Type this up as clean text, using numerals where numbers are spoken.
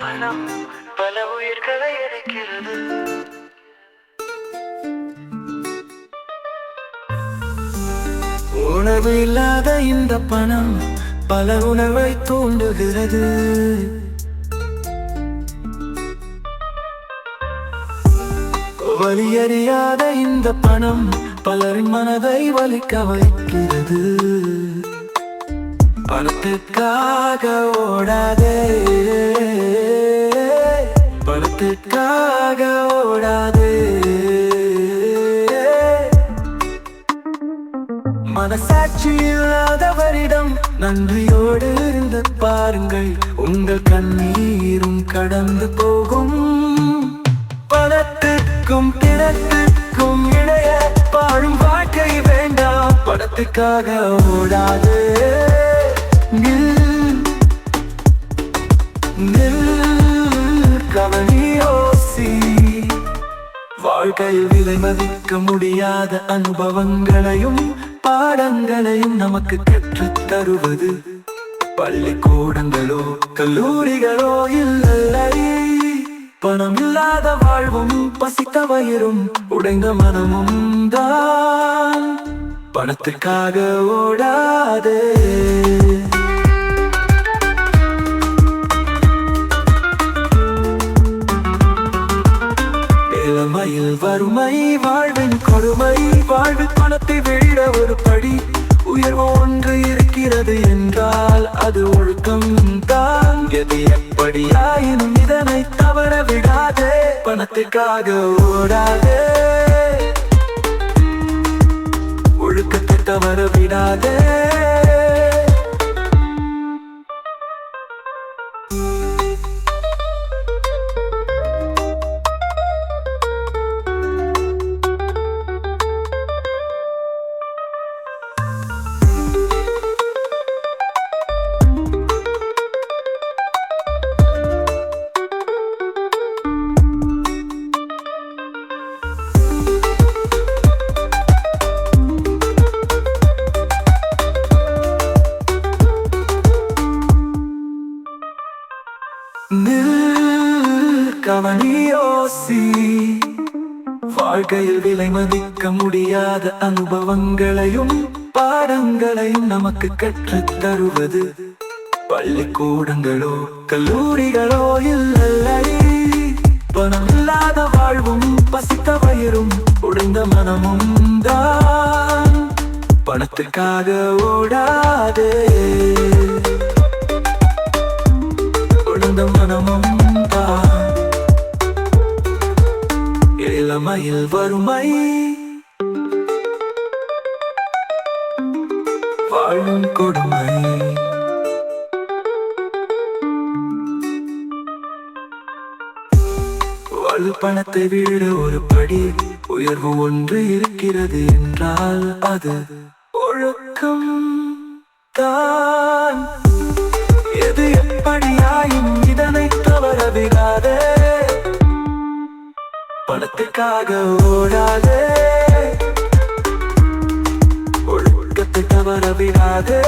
பணம் பல உயிர்களை எரிக்கிறது. உணவு இல்லாத இந்த பணம் பல உணவை தூண்டுகிறது. வலியறியாத இந்த பணம் பலரின் மனதை வலிக்க வைக்கிறது. பணத்திற்காக ஓடாதே, பணத்திற்காக ஓடாதே. மனசாட்சி இல்லாதவரிடம் நன்றியோடு இருந்து பாருங்கள், உங்கள் கண்ணீரும் கடந்து போகும். பணத்திற்கும் பிணத்திற்கும் இணைய வாழும் வாழ்க்கை வேண்டாம். பணத்திற்காக ஓடாதே, கவனியோசி. வாழ்க்கையில் விலை மதிக்க முடியாத அனுபவங்களையும் பாடங்களையும் நமக்கு கற்றுத் தருவது பள்ளிக்கூடங்களோ கல்லூரிகளோ இல்லை. பணம் இல்லாத வாழ்வும் பசித்த வயிறும் உடைந்த மனமும் தான். பணத்திற்காக ஓடாதே. இளமையில் வறுமை வாழ்வின் கொடுமை. வாழ்வில் பணத்தை விட ஒரு படி உயர்வு ஒன்று இருக்கிறது என்றால் அது ஒழுக்கம் தான். எது எப்படியாயினும் இதனை தவற விடாதே. பணத்திற்காக ஓடாதே, ஒழுக்கத்தை தவற விடாதே. கவனியோசி. வாழ்க்கையில் விலை மதிக்க முடியாத அனுபவங்களையும் பாடங்களையும் நமக்கு கற்றுத் தருவது பள்ளிக்கூடங்களோ கல்லூரிகளோ இல்லை. பணம் இல்லாத வாழ்வும் பசித்த வயிறும் உடைந்த மனமும் தான். பணத்திற்காக ஓடாதே, உடைந்த மனமும் தான். இளமையில் வறுமை வாழும் கொடுமை. வாழ் பணத்தை விட ஒரு படி உயர்வு ஒன்று இருக்கிறது என்றால் அது ஒழுக்கம் தான். எது எப்படியாயும் இதனை தவற விடாதே. பணத்திற்காக ஓடாதே, ஒழுக்கத்தை தவற விடாதே.